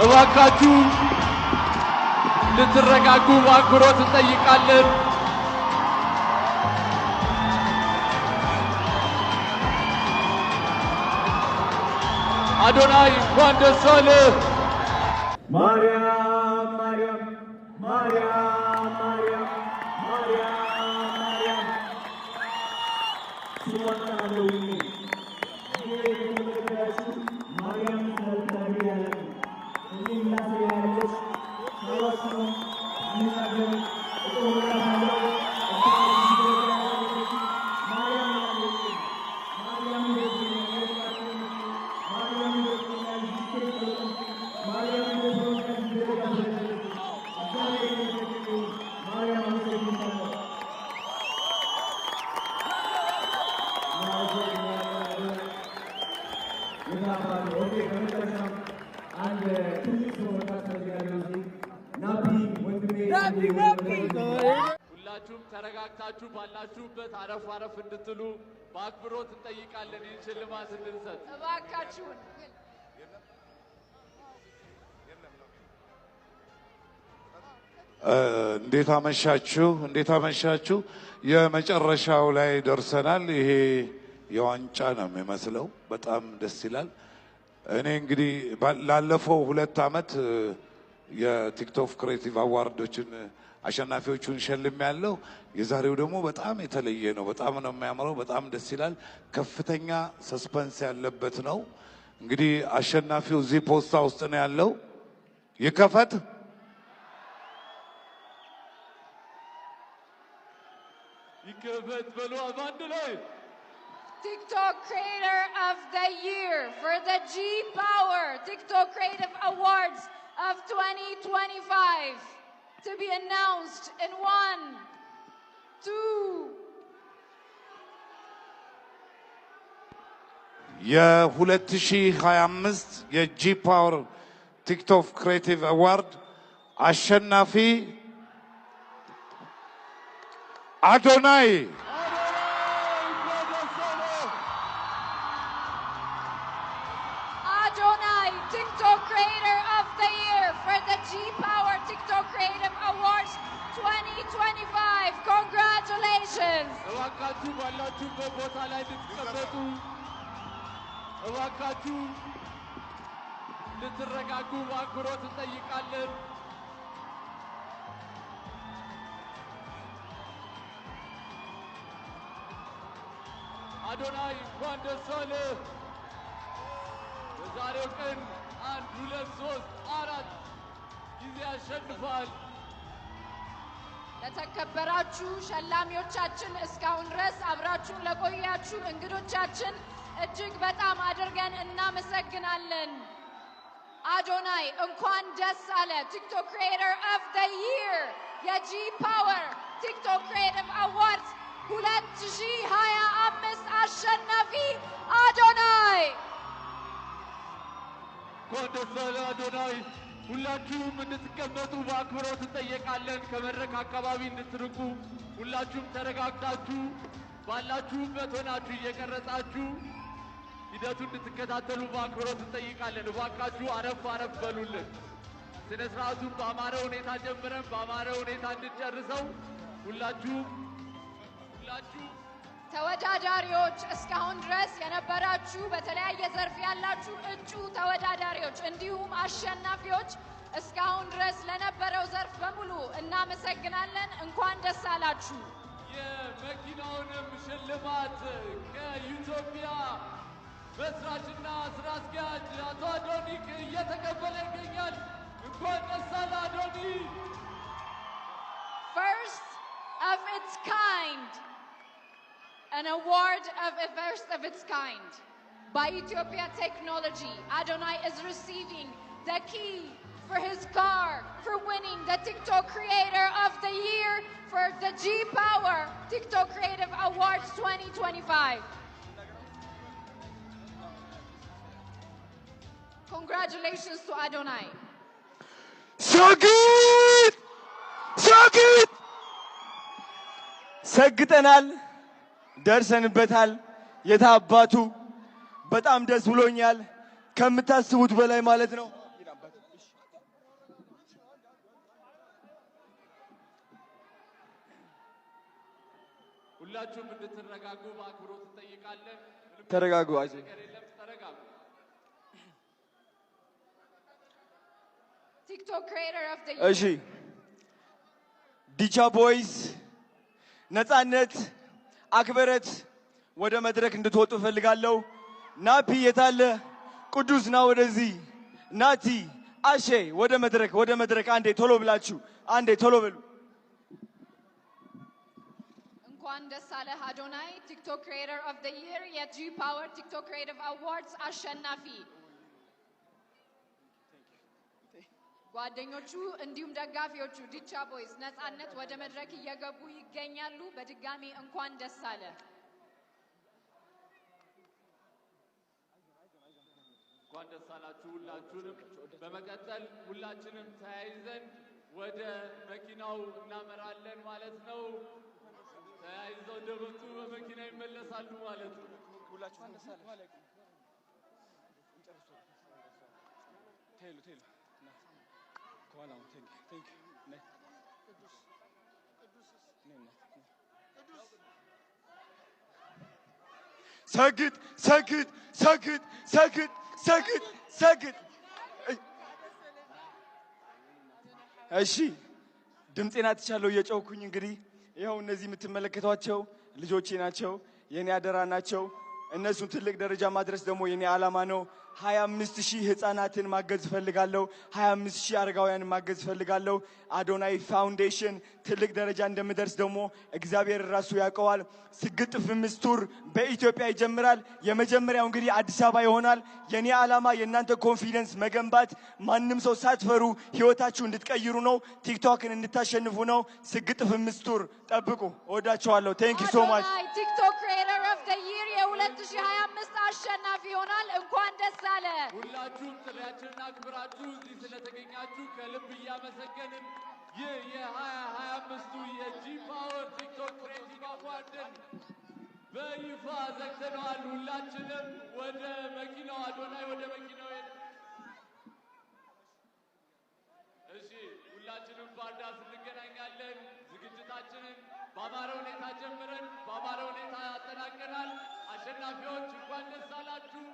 እባካችሁ ልትረጋጉ በአክብሮት እንጠይቃለን። አዶናይ እንኳን ደስ አለህ። ማርያም ማርያም ማርያም ማርያም ማርያም ማርያም ስወጣለሁ ማርያም ታዲያለሽ እንዴና ያለሽ ታዋቂው ምናገር ሁላችሁም ተረጋግታችሁ ባላችሁበት አረፍ አረፍ እንድትሉ በአክብሮት እንጠይቃለን። ይህን ሽልማት እንድንሰጥ እባካችሁን። እንዴት አመሻችሁ፣ እንዴት አመሻችሁ። የመጨረሻው ላይ ደርሰናል። ይሄ የዋንጫ ነው የሚመስለው። በጣም ደስ ይላል። እኔ እንግዲህ ላለፈው 2 ዓመት የቲክቶክ ክሬቲቭ አዋርዶችን አሸናፊዎቹን ሸልም ያለው። የዛሬው ደግሞ በጣም የተለየ ነው። በጣም ነው የሚያምረው። በጣም ደስ ይላል። ከፍተኛ ሰስፐንስ ያለበት ነው። እንግዲህ አሸናፊው እዚህ ፖስታ ውስጥ ነው ያለው። ይከፈት። ይከፈት በሉ አንድ ላይ። TikTok Creator of the Year for the G Power TikTok Creative Awards of 2025 to be announced in 1, 2. የ2025 የጂ ፓወር ቲክቶክ ክሬቲቭ አዋርድ አሸናፊ አዶናይ TikTok Creator of the Year for the G Power TikTok Creative Awards 2025. Congratulations! እባካችሁ ባላችሁበት ቦታ ላይ ልትቀመጡ፣ እባካችሁ ልትረጋጉ በአክብሮት እንጠይቃለን። አዶናይ እንኳን ደስ አለህ። በዛሬው ቀን 1 2 3 4 ጊዜ አሸንፏል። ለተከበራችሁ ሸላሚዎቻችን፣ እስካሁን ድረስ አብራችሁን ለቆያችሁ እንግዶቻችን እጅግ በጣም አድርገን እናመሰግናለን። አዶናይ እንኳን ደስ አለ። ቲክቶክ ክሪኤተር ኦፍ ዘ ይር የጂ ፓወር ቲክቶክ ክሪኤቲቭ አዋርድስ 2025 አሸናፊ አዶናይ። እንኳን ደስ አለ አዶናይ። ሁላችሁም እንድትቀመጡ በአክብሮት እንጠይቃለን። ከመድረክ አካባቢ እንድትርቁ፣ ሁላችሁም ተረጋግታችሁ ባላችሁበት ሆናችሁ እየቀረጻችሁ ሂደቱን እንድትከታተሉ በአክብሮት እንጠይቃለን። እባካችሁ አረፍ አረፍ በሉልን። ስነ ስርዓቱን በአማረ ሁኔታ ጀምረን በአማረ ሁኔታ እንድንጨርሰው ሁላችሁ ተወዳዳሪዎች፣ እስካሁን ድረስ የነበራችሁ በተለያየ ዘርፍ ያላችሁ እጩ ተወዳዳሪዎች እንዲሁም አሸናፊዎች እስካሁን ድረስ ለነበረው ዘርፍ በሙሉ እናመሰግናለን። እንኳን ደስ አላችሁ። የመኪናውንም ሽልማት ከኢትዮጵያ መስራችና ስራ አስኪያጅ አቶ አዶኒክ እየተቀበለ ይገኛል። እንኳን ደስ አለ አዶኒ። First of its kind, an award of a first of its kind by Ethiopia Technology. Adonai is receiving the key for his car for winning the TikTok Creator of the Year for the G Power TikTok Creative Awards 2025. Congratulations to Adonai. Shagit! Shagit! ሰግጠናል፣ ደርሰንበታል። የታባቱ በጣም ደስ ብሎኛል። ከምታስቡት በላይ ማለት ነው። ሁላችሁም እንድትረጋጉ በአክብሮት እንጠይቃለን። ተረጋጉ። ተረጋጉ። TikTok creator of the እሺ ዲቻ ቦይስ ነፃነት አክብረት ወደ መድረክ እንድትወጡ ፈልጋለሁ። ናፒ የታለ? ቅዱስ ና ወደዚህ። ናቲ አሼ ወደ መድረክ አንዴ ቶሎ ብላችሁ አንዴ ቶሎ በሉ። እንኳን ደስ አለህ አዶናይ ቲክቶክ ክሪኤተር ኦፍ ዘ ይር የጂ ፓወር ቲክቶክ ክሪኤቲቭ አዋርድስ አሸናፊ። ጓደኞቹ እንዲሁም ደጋፊዎቹ ዲቻ ቦይስ ነፃነት ወደ መድረክ እየገቡ ይገኛሉ። በድጋሚ እንኳን ደስ አለ። እንኳን ደስ አላችሁ ሁላችሁንም። በመቀጠል ሁላችንም ተያይዘን ወደ መኪናው እናመራለን ማለት ነው። ተያይዘው እንደመጡ በመኪና ይመለሳሉ ማለት ነው። ሁላችሁም ደስ አላችሁ። ሰግጥ ሰግጥ ሰግጥ ሰግጥ ሰግጥ ሰግጥ። እሺ ድምፄን አጥቻለሁ እየጮኩኝ። እንግዲህ ይኸው እነዚህ የምትመለከቷቸው ልጆቼ ናቸው፣ የኔ አደራ ናቸው። እነሱን ትልቅ ደረጃ ማድረስ ደግሞ የኔ ዓላማ ነው። 25,000 ህፃናትን ማገዝ ፈልጋለሁ። 25,000 አረጋውያንን ማገዝ ፈልጋለሁ። አዶናይ ፋውንዴሽን ትልቅ ደረጃ እንደምደርስ ደግሞ እግዚአብሔር ራሱ ያውቀዋል። ስግጥ ፍምስ ቱር በኢትዮጵያ ይጀምራል። የመጀመሪያው እንግዲህ አዲስ አበባ ይሆናል። የኔ ዓላማ የእናንተ ኮንፊደንስ መገንባት፣ ማንም ሰው ሳትፈሩ ህይወታችሁ እንድትቀይሩ ነው። ቲክቶክን እንድታሸንፉ ነው። ስግጥ ፍምስ ቱር ጠብቁ። እወዳችኋለሁ። ቴንክ ዩ ሶ ማች። አዶናይ ቲክቶክ ክሪኤተር ኦፍ ዘ ይር የ2025 አሸናፊ ይሆናል። እንኳን ደስ አለ። ሁላችሁም ጥሪያችንን አክብራችሁ እዚህ ስለተገኛችሁ ከልብ እያመሰገንን ይህ የ2025ቱ የጂ ፓወር ቲክቶክ ክሬቲቭ አዋርድን በይፋ ዘግተነዋል። ሁላችንም ወደ መኪናው አዶናይ ወደ መኪናው እሺ፣ ሁላችንም ባርዳስ እንገናኛለን። ዝግጅታችንን በአማረ ሁኔታ ጀምረን በአማረ ሁኔታ ያጠናቀናል። አሸናፊዎች እንኳን ደስ አላችሁ።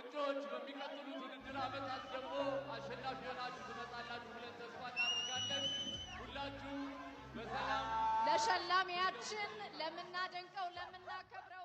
እጩዎች በሚቀጥሉት ውድድር ዓመታት ደግሞ አሸናፊ ሆናችሁ ትመጣላችሁ ብለን ተስፋ እናደርጋለን። ሁላችሁ በሰላም ለሸላሚያችን ለምናደንቀው ለምናከብረው